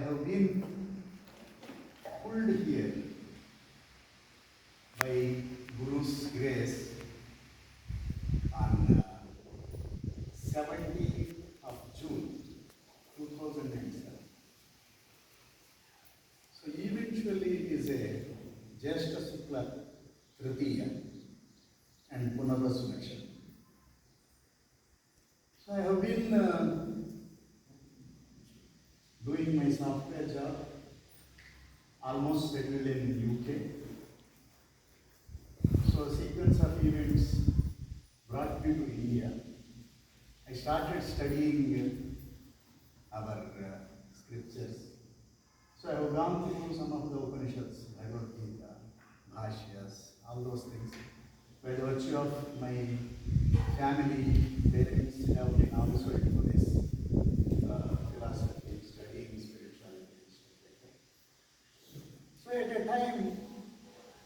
have been pulled here by Guru's grace on 17th of June 2007. So eventually it is a Jyeshta Shukla Tritiya and Punarvasunaksha. So I have been doing my software job, almost settled in UK. So a sequence of events brought me to India. I started studying our scriptures. So I have gone through some of the Upanishads, Bhagavad Gita, Bhashyas, all those things. By the virtue of my family, parents have been also into this philosophy, studying spirituality, stuff like that. So at a time,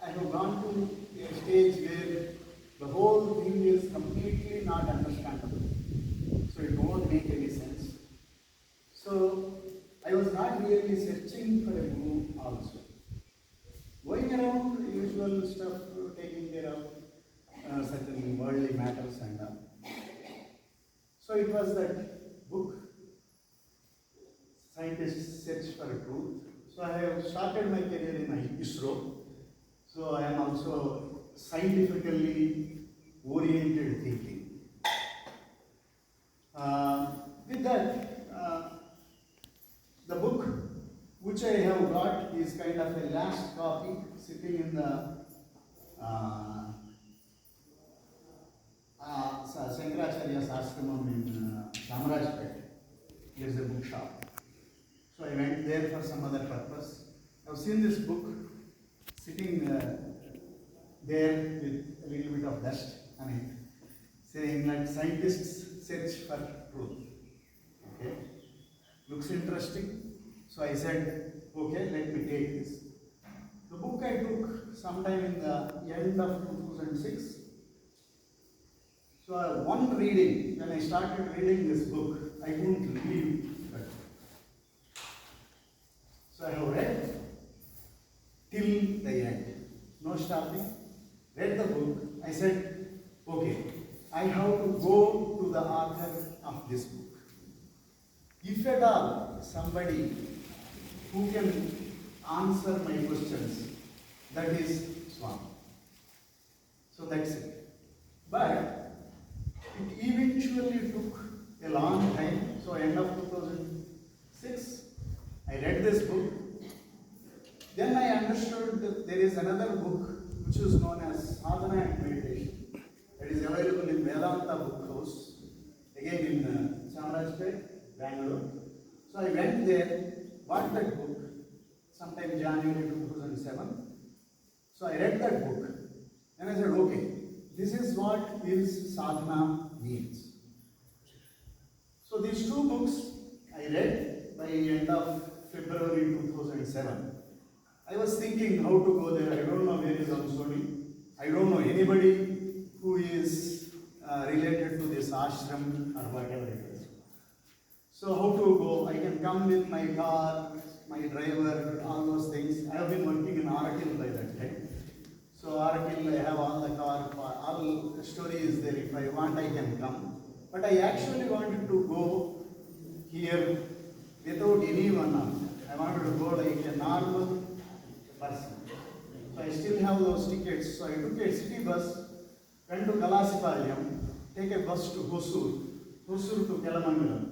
I have gone to a stage where the whole thing is completely not understandable. So it won't make any sense. So I was not really searching for a guru also. Going around usual stuff, taking care of certain worldly matters and all. So it was that book, Scientists Search for Truth. So I have started my career in ISRO. So I am also scientifically oriented thinking. With that, the book which I have got is kind of a last copy sitting in the Hamsaashramam in Hamsaashramam. There is a bookshop. So I went there for some other purpose. I have seen this book sitting there with a little bit of dust on it, saying that scientists search for truth. Okay, looks interesting. So I said, okay, let me take this. The book I took sometime in the end of 2006. So one reading, when I started reading this book, I couldn't leave it. So I have read till the end, no stopping. Read the book. I said, okay, I have to go to the author of this book. If at all somebody who can answer my questions, that is Swami. So that's it. But it eventually took a long time. So end of 2006, I read this book. Then I understood that there is another book which is known as Aradhana and Meditation. That is available in Vedanta Book House, again in Chamarajpet, Bangalore. So I went there, bought that book, sometime January 2007. So I read that book. And I said, okay, this is what is sadhana means. So these two books I read by end of February 2007. I was thinking how to go there. I don't know where is Swami. I don't know anybody who is related to this ashram or whatever it is. So how to go? I can come with my car, my driver, all those things. I have been working in Oracle by that time. So Oracle, I have all the car, all the story is there. If I want, I can come. But I actually wanted to go here without anyone else. I wanted to go like a normal person. So I still have those tickets. So I took a city bus, went to Kalasipalyam, take a bus to Hosur, Hosur to Kelamangalam,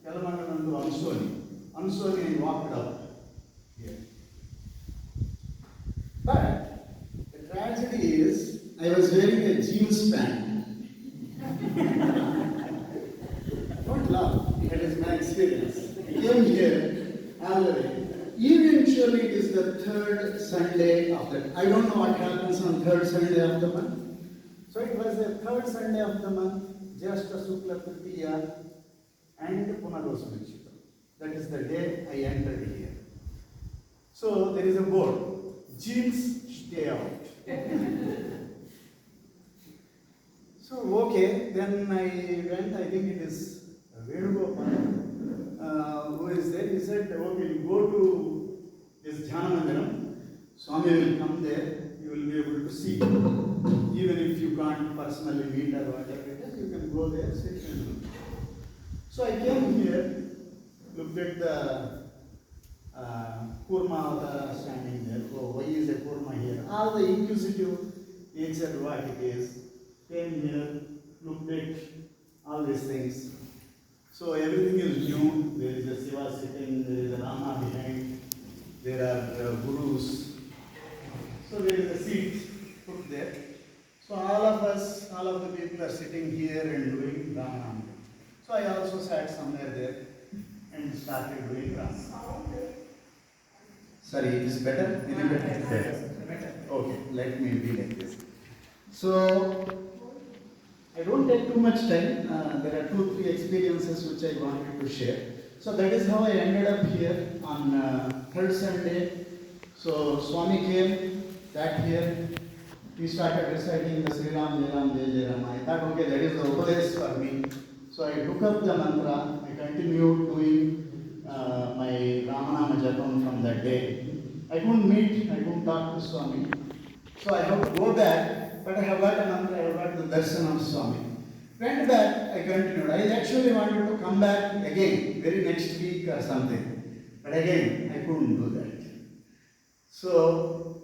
Kelamangalam to Ansoni. Ansoni I walked out here. But the tragedy is, I was wearing a jeans pant. Don't laugh, that is my experience. I came here all the way. Eventually it is the third Sunday of the month. I don't know what happens on third Sunday of the month. So it was the third Sunday of the month, Jyeshta Shukla Tritiya and Punarvasunaksha. That is the day I entered here. So there is a board, jeans stay out. So okay, then I went, I think it is Virajeshwara. who is there, he said, okay, you go to this Dhyana Mandiram, Swami will come there, you will be able to see. Even if you can't personally meet or whatever it is, you can go there, sit and look. So I came here, looked at the Kurma Avtara standing there. Oh, why is a Kurma here? All the inquisitive nature, what it is. Came here, looked at all these things. So everything is new. There is a Shiva sitting, there is a Rama behind, there are gurus. So there is a seat put there. So all of us, all of the people are sitting here and doing Rama. So I also sat somewhere there and started doing Rama. Sorry, it is better? Any better? Better. Okay, let me be like this. So, I don't take too much time. There are 2-3 experiences which I wanted to share. So that is how I ended up here on third Sunday. So Swami came, sat here. We started reciting the Sri Ram, Jai Ram, Jai Jai Ram. I thought, okay, that is the Upadesh for me. So I took up the mantra. I continued doing my Ramanama Japam from that day. I couldn't meet, I couldn't talk to Swami. So I have to go back, but I have got a mantra, I have got the darshan of Swami. Went back, I continued. I actually wanted to come back again, very next week or something. But again, I couldn't do that. So,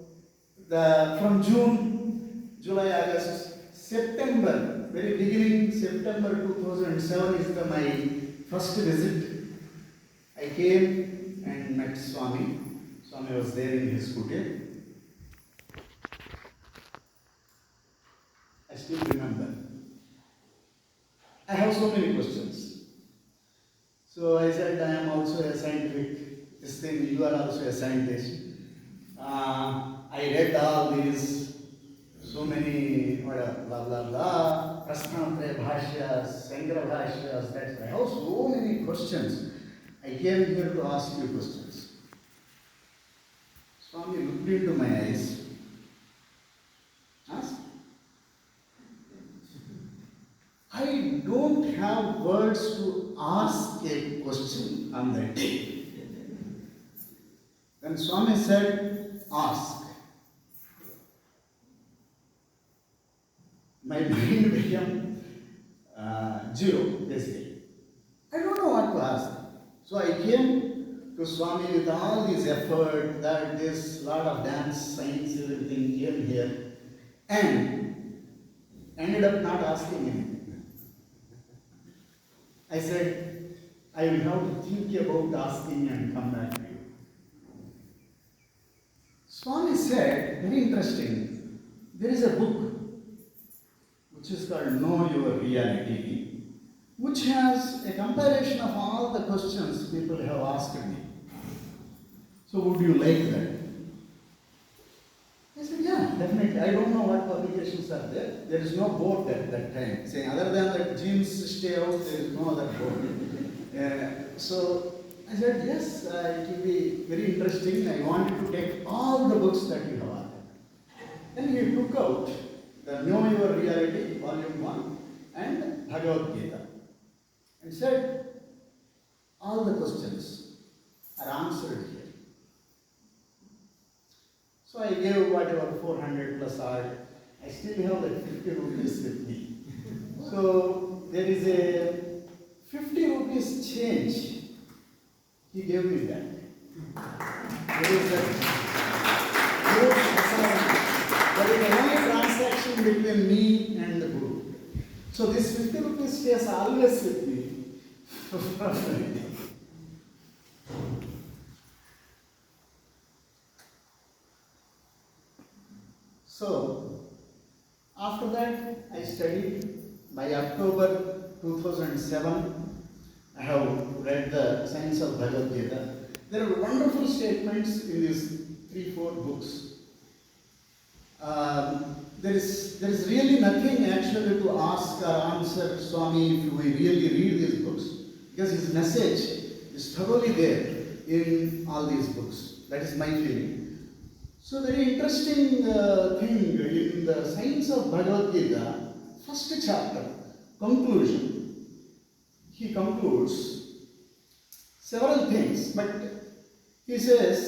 from June, July, August, September, very beginning, September 2007 is my first visit. I came and met Swami. Swami was there in his kutir. I still remember. I have so many questions. So I said, I am also a scientific, this thing, you are also a scientist. I read all these, so many, blah, blah, blah, Prasthanatraya Bhashyas, Sankara Bhashyas, that's right. I have so many questions. I came here to ask you questions. Swami looked into my eyes. Ask. I don't have words to ask a question on that day. Then Swami said, ask. My mind became zero, basically. I don't know what to ask. So I came to Swami with all this effort, that this lot of dance, science, everything came here, and ended up not asking anything. I said, I will have to think about asking and come back to you. Swami said, very interesting, there is a book which is called Know Your Reality, which has a compilation of all the questions people have asked me. So would you like that? I said, yeah, definitely. I don't know what publications are there. There is no board at that time. Saying other than that genes stay out, there is no other board. So I said, yes, it will be very interesting. I wanted to take all the books that you have asked. Then he took out the Know Your Reality, Volume 1, and Bhagavad Gita, and said, all the questions are answered here. So I gave whatever 400 plus odd. I still have like 50 rupees with me. So there is a 50 rupees change. He gave me that. There is a only transaction between me and the Guru. So this 50 rupees stays always with me. So, after that, I studied. By October 2007, I have read the Science of Bhagavad Gita. There are wonderful statements in these 3-4 books. There is really nothing actually to ask or answer Swami if we really read these books, because his message is thoroughly there in all these books. That is my feeling. So very interesting thing in the Science of Bhagavad Gita, first chapter, conclusion, he concludes, several things, but he says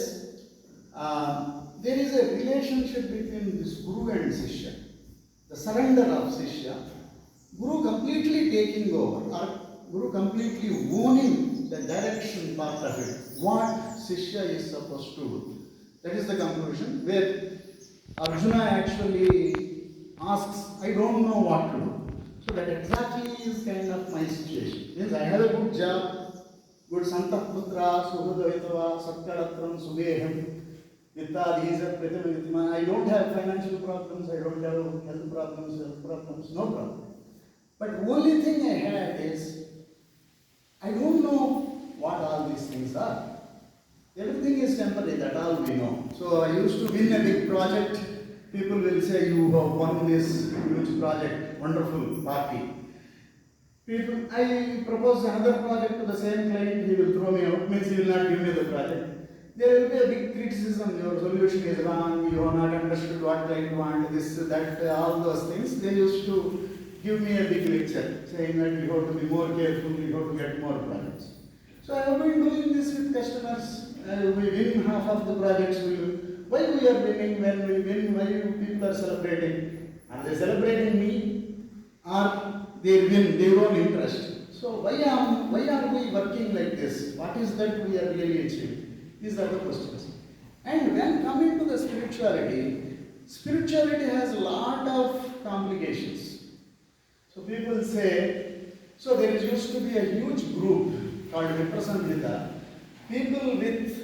there is a relationship between this Guru and Sishya. The surrender of Sishya, Guru completely taking over, or Guru completely owning the direction part of it, what Sishya is supposed to do. That is the conclusion, where Arjuna actually asks, I don't know what to do. So that exactly is kind of my situation. Means I have a good job, good Santah Putra, Suhudavitava, Satkaratram, Subeham, Vittadhisa, Pritamavitima. I don't have financial problems, I don't have health problems, no problem. But only thing I had is, I don't know what all these things are. Everything is temporary, that all we know. So I used to win a big project. People will say, you have won this huge project, wonderful party. I propose another project to the same client, he will throw me out, means he will not give me the project. There will be a big criticism, your solution is wrong, you have not understood what client wants, this, that, all those things. They used to give me a big lecture, saying that you have to be more careful, you have to get more projects. So I have been doing this with customers. We win half of the projects. Why we are winning? When we win, why people are celebrating? Are they celebrating me? Or they win their own interest? So why are we working like this? What is that we are really achieving? These are the questions. And when coming to the spirituality, spirituality has a lot of complications. So people say, so there used to be a huge group called Prasad Chitta. People with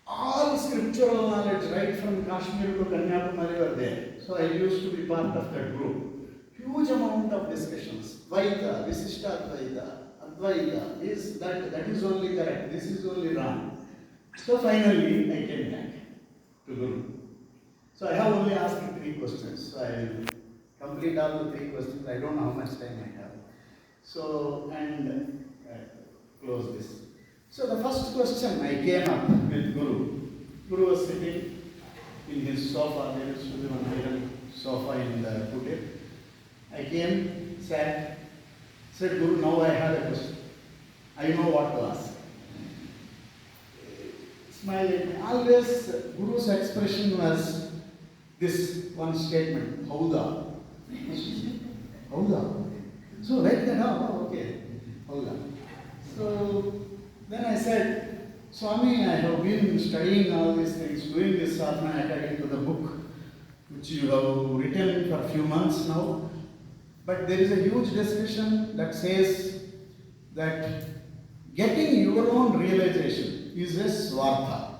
all scriptural knowledge, right from Kashmir to Kanyakumari were there. So I used to be part of that group. Huge amount of discussions. Dvaita, Visishtadvaita, Advaita, that is only correct, this is only wrong. So finally I came back to Guru. So I have only asked 3 questions. So I will complete all the 3 questions. I don't know how much time I have. So, and close this. So the first question, I came up with Guru. Guru was sitting in his sofa, there used to be one little sofa in the Gurudev. I came, sat, said, Guru, now I have a question. I know what to ask. Smiled at me. Always Guru's expression was this one statement, Hauda. Hauda. So write that down. Oh, okay. Hauda. So then I said, Swami, I have been studying all these things, doing this sadhana according to the book, which you have written for a few months now. But there is a huge discussion that says that getting your own realization is a swartha.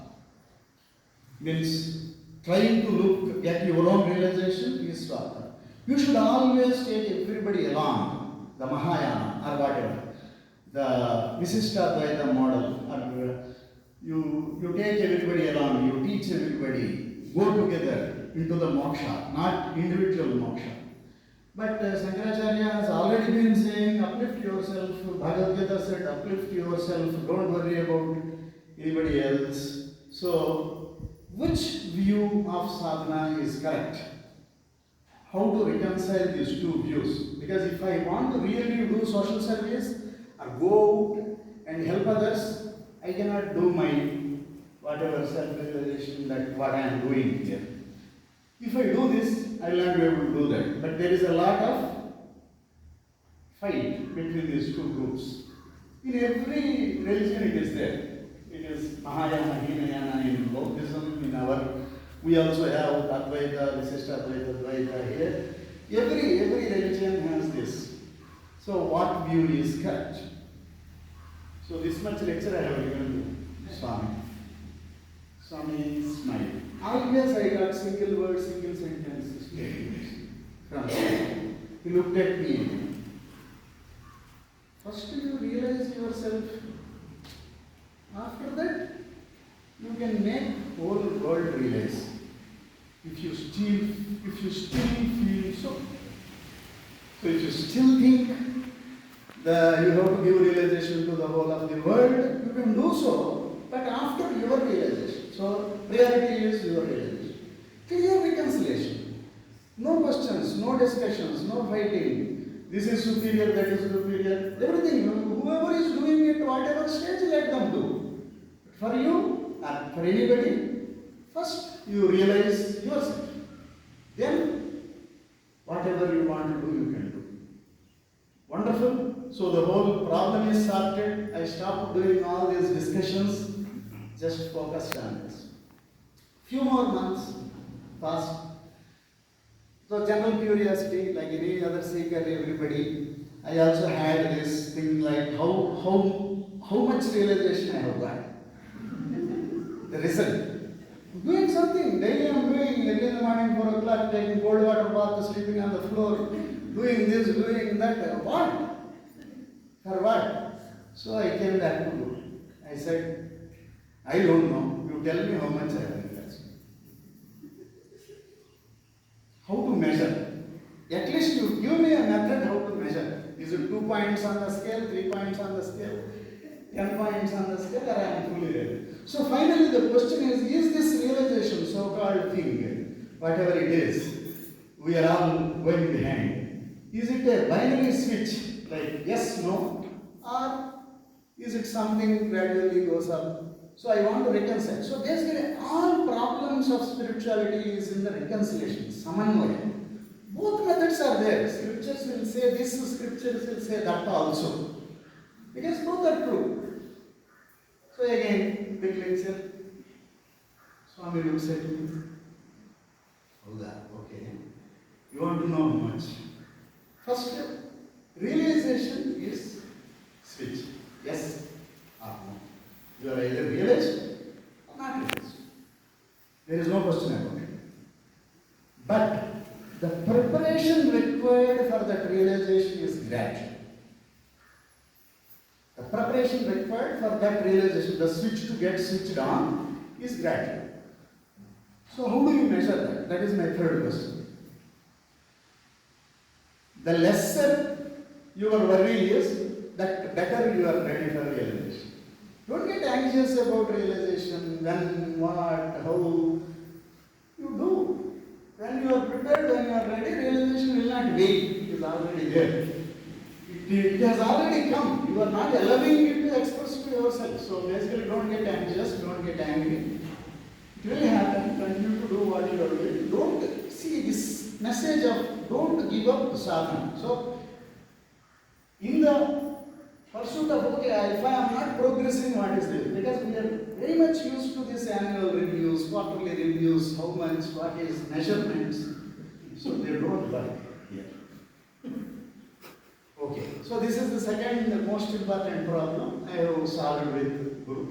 Means trying to look at your own realization is swartha. You should always take everybody along, the Mahayana or whatever, the Visishtadvaita model, or you take everybody along, you teach everybody, go together into the moksha, not individual moksha. But Shankaracharya has already been saying, uplift yourself. Bhagavad Gita said, uplift yourself, don't worry about anybody else. So, which view of sadhana is correct? How to reconcile these 2 views? Because if I want to really do social service or go out and help others, I cannot do my whatever self-realization that what I am doing here. If I do this, I will not be able to do that. But there is a lot of fight between these 2 groups. In every religion it is there. It is Mahayana, Hinayana in Buddhism, in our, we also have Advaita, Visishtadvaita, Dvaita here. Every religion has this. So what view is correct? So this much lecture I have given to Swami. Swami smiled. Always I got single word, single sentence from him. He looked at me. First you realize yourself. After that, you can make whole world realize. If you still feel so. So if you still think that you have to give realization to the whole of the world, you can do so, but after your realization. So priority is your realization. Clear reconciliation. No questions, no discussions, no fighting. This is superior, that is superior. Everything, whoever is doing it, whatever stage, let them do. For you, and for anybody, first you realize yourself. Then, whatever you want to do, you can do. Wonderful. So the whole problem is sorted. I stopped doing all these discussions. Just focused on this. Few more months passed. So general curiosity, like any other seeker, everybody, I also had this thing like how much realization I have got. The result. Doing something, daily I'm doing, early in the morning, 4 o'clock, taking cold water bath, sleeping on the floor, doing this, doing that. What? For what? So I came back to Guru. I said, I don't know. You tell me how much I have realized. How to measure? At least you give me a method how to measure. Is it 2 points on the scale, 3 points on the scale, 10 points on the scale, or I am fully ready? So finally the question is this realization, so-called thing, whatever it is, we are all going behind. Is it a binary switch, like yes, no, or is it something gradually goes up? So I want to reconcile. So basically all problems of spirituality is in the reconciliation, samanvaya. Both methods are there. Scriptures will say this, scriptures will say that also. Because both are true. So again, big lecture. Swami looks at me. Oh, that, okay. You want to know how much? First step, realization is switch. Yes or no. You are either realized or not realized. There is no question about it. But the preparation required for that realization is gradual. The preparation required for that realization, the switch to get switched on, is gradual. So how do you measure that? That is my third question. The lesser your worry is, that better you are ready for realization. Don't get anxious about realization, when, what, how. You do. When you are prepared, when you are ready, realization will not wait. It is already there. It has already come. You are not allowing it to express to yourself. So basically, don't get anxious, don't get angry. It will happen. Continue to do what you are doing. Don't see this message of don't give up sadhana. So, in the pursuit of, okay, if I am not progressing, what is this? Because we are very much used to this annual reviews, quarterly reviews, how much, what is measurements. So they don't work here. Okay, so this is the second most important problem I have solved with Guru.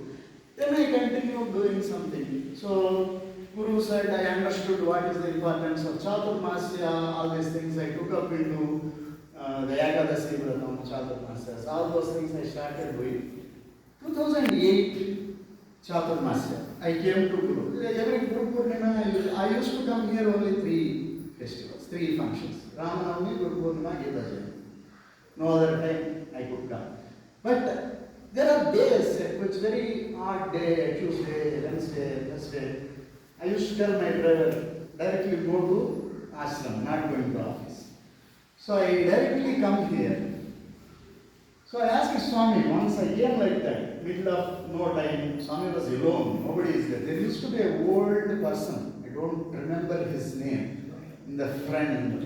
Then I continue doing something. So Guru said I understood what is the importance of Chaturmasya, all these things I took up into the Ekadasi Vratam, Chaturmasyas, all those things I started doing. 2008 Chaturmasya, I came to Guru. Every Guru Purnima, I used to come here only 3 festivals, 3 functions. Ramanavami, Guru Purnima, Gita Jayanti. No other time I could come. But there are days at which very odd day, Tuesday, Wednesday, Thursday, I used to tell my driver, directly go to ashram, not going to office. So I directly come here. So I asked Swami, once I came like that, middle of no time, Swami was alone, nobody is there. There used to be an old person, I don't remember his name, in the front.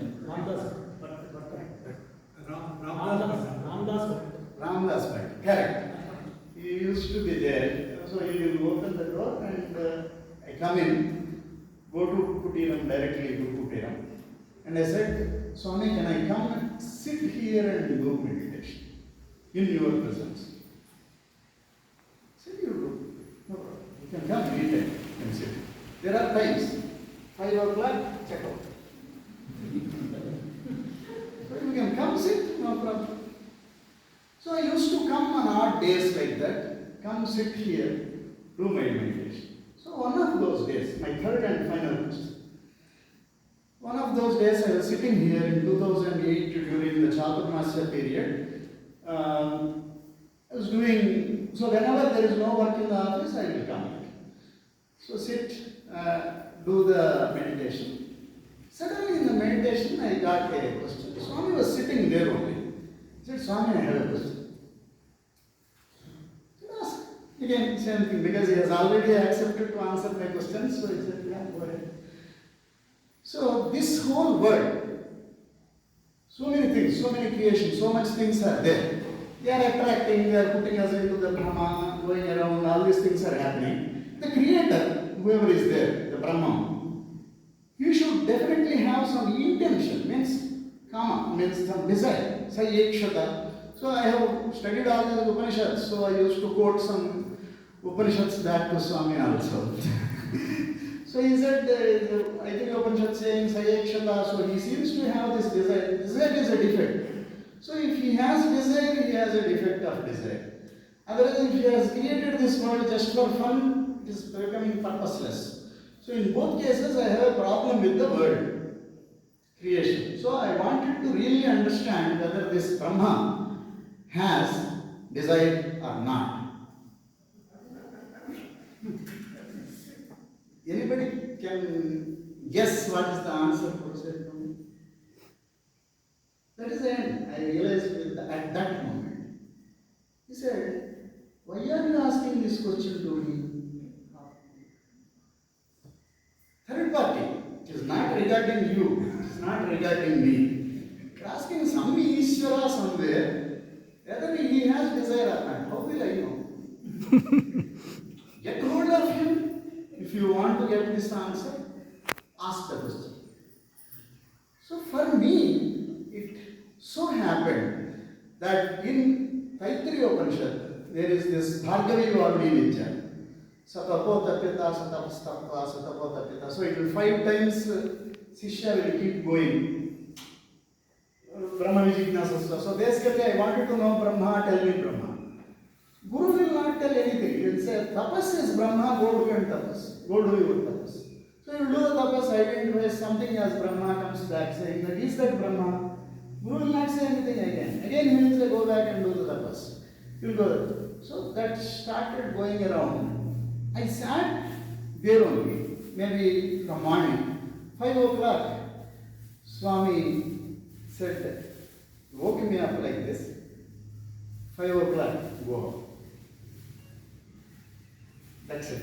Ramdas Bhatt, correct. He used to be there, so he will open the door and I come in, go to Kutiram, directly to Kutiram. And I said, Swami, can I come and sit here and do meditation in your presence? He said, you do. No problem. You can come anytime and sit. There are times, 5 o'clock, check out. You can come sit, no problem. So I used to come on odd days like that, come sit here, do my meditation. So one of those days, my third and final question, one of those days I was sitting here in 2008 during the Chaturmasya period. I was doing, so whenever there is no work in the office, I will come. So sit, do the meditation. Suddenly in the meditation, I got a question. Swami was sitting there only. said, Swami, I have a question. So ask. Again, same thing, because he has already accepted to answer my question, so he said, yeah, go ahead. So this whole world, so many things, so many creations, so much things are there. They are attracting, they are putting us into the Brahma, going around, all these things are happening. The creator, whoever is there, the Brahma, he should definitely have some intention, means kama, means some desire, sayekshata. So I have studied all these Upanishads, so I used to quote some Upanishads back to Swami also. So he said, I think Upanishad saying sayekshata, so he seems to have this desire. Desire is a defect. So if he has desire, he has a defect of desire. Otherwise, if he has created this world just for fun, it is becoming purposeless. So in both cases, I have a problem with the world creation. So I wanted to really understand whether this Brahma has desire or not. Anybody can guess what is the answer for said? That is the end. I realized at that moment. He said, why are you asking this question to me? Third party. It is not regarding you. It is not regarding me. You are asking some Ishvara somewhere whether he has desire or not. How will I know? Get hold of him. If you want to get this answer, ask the question. So for me, it so happened that in Taittiriya Upanishad, there is this Bhargavi Vavani Vidya. Satapotapita, Satapastapa, Satapotapita. So it will 5 times, Sishya will keep going. Brahma Vijnasasya. So basically, I wanted to know Brahma, tell me Brahma. Guru will not tell anything. He will say, tapas is Brahma, go do and tapas. Go do your tapas. So you do the tapas, identify something as Brahma, comes back saying that is that Brahma. Guru will not say anything again. Again he will say, go back and do the tapas. You will go there. So that started going around. I sat there only, maybe from morning, 5 o'clock. Swami said, woke me up like this. 5 o'clock, go. That's it.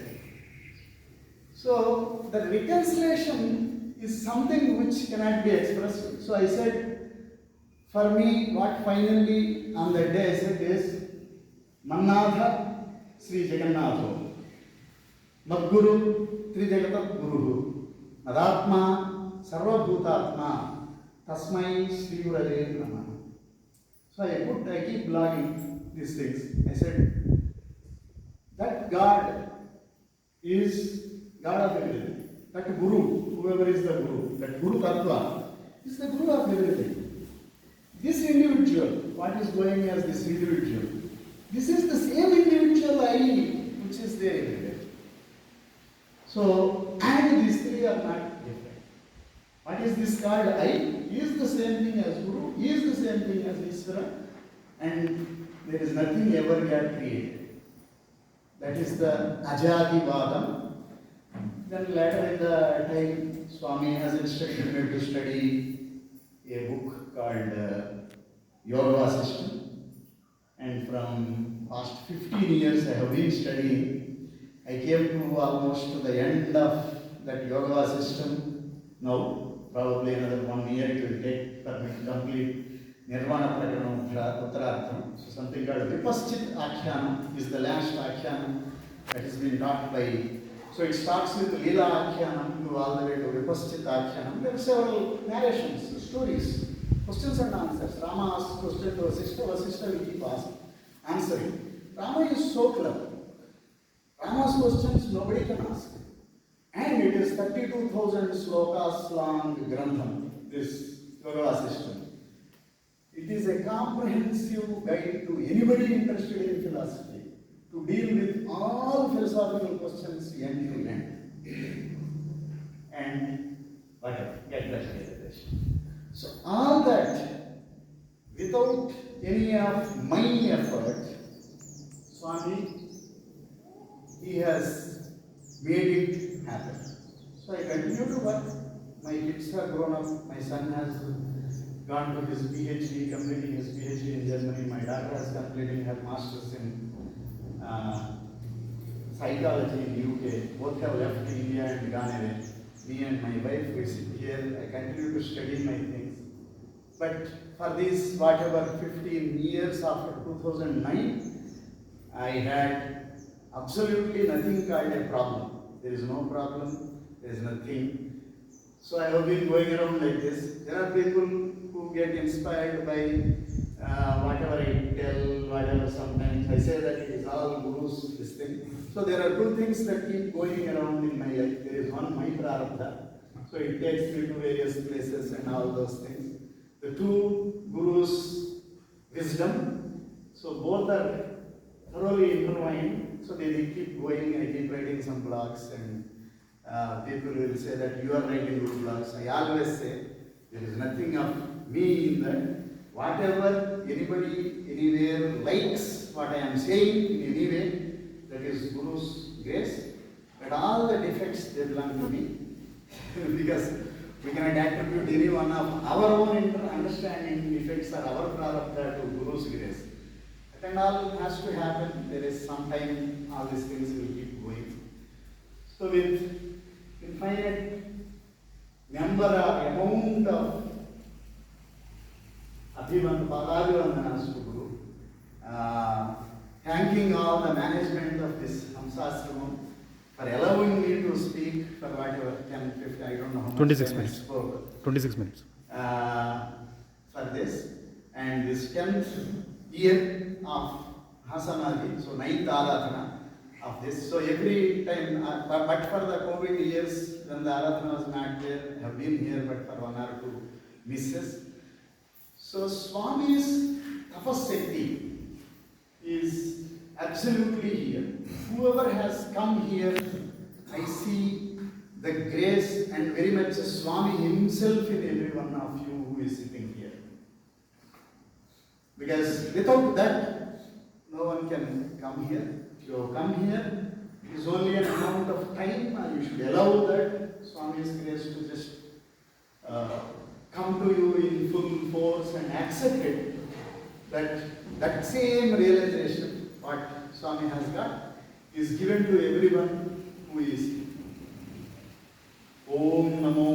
So the reconciliation is something which cannot be expressed. So I said, for me, what finally on that day I said is, Mannatha Sri Jagannatho, Madguru Trijagatat Guru, Madatma Sarvabhutatma, Tasmai Sri Virajeshwara Namah. So I keep blogging these things. I said, that God is God of everything. That Guru, whoever is the Guru, that Guru Tattva, is the Guru of everything. This individual, what is going as this individual, this is the same individual I, which is there everywhere. So, and these three are not different. What is this called I? He is the same thing as Guru, he is the same thing as Ishvara, and there is nothing ever got created. That is the Ajadi Vadam. Then later in the time, Swami has instructed me to study a book called Yoga System. And from past 15 years I have been studying. I came to almost to the end of that Yoga System. Now, probably another 1 year it will take for me to complete Nirvana Prakaranam Uttarartham. So something called Vipaschit Akhyana is the last Akhyana that has been taught by. So it starts with Leela Akyanam to all the way to Vipaschit Akyanam. There are several narrations, stories, questions and answers. Rama asks question to Vasishtha will keep answering. Rama is so clever. Rama's questions nobody can ask. And it is 32,000 slokas long Grantham, this Yoga System. It is a comprehensive guide to anybody interested in philosophy to deal with all philosophical questions end to end. And whatever, get that realization. So all that, without any of my effort, Swami, he has made it happen. So I continue to work. My kids have grown up. My son has gone to his PhD, completing his PhD in Germany. My daughter is completing her master's in psychology in UK. Both have left India and gone away. Me and my wife, we sit here. I continue to study my things. But for these whatever 15 years after 2009, I had absolutely nothing called a problem. There is no problem, there is nothing. So I have been going around like this. There are people who get inspired by whatever I tell, whatever sometimes I say that it is all Guru's this thing. So there are two things that keep going around in my life. There is one, my prarabdha. So it takes me to various places and all those things. The two, Guru's wisdom. So both are thoroughly intertwined. So they keep going. I keep writing some blogs, and people will say that you are writing good blogs. I always say there is nothing of me in that. Whatever anybody anywhere likes what I am saying in any way, that is Guru's grace. But all the defects, they belong to me. Because we cannot attribute any one of our own understanding defects or our prarabdha to Guru's grace. And all has to happen. There is some time all these things will keep going. So with infinite number or amount of Padavandanas to Guru, thanking all the management of this Hamsaashramam for allowing me to speak for whatever 10, 15, I don't know how much 26 time I minutes. spoke. 26 minutes. For this. And this 10th year of Hasamadi, so 9th Aradhana of this. So every time, but for the COVID years, when the Aradhana was not there, I have been here, but for 1 or 2 misses. So Swami's tapasakti is absolutely here. Whoever has come here, I see the grace and very much Swami himself in every one of you who is sitting here. Because without that, no one can come here. If you come here, it is only an amount of time, and you should allow that Swami's grace to just come to you in full force and accept it. That same realization, what Swami has got, is given to everyone who is here. Om Namo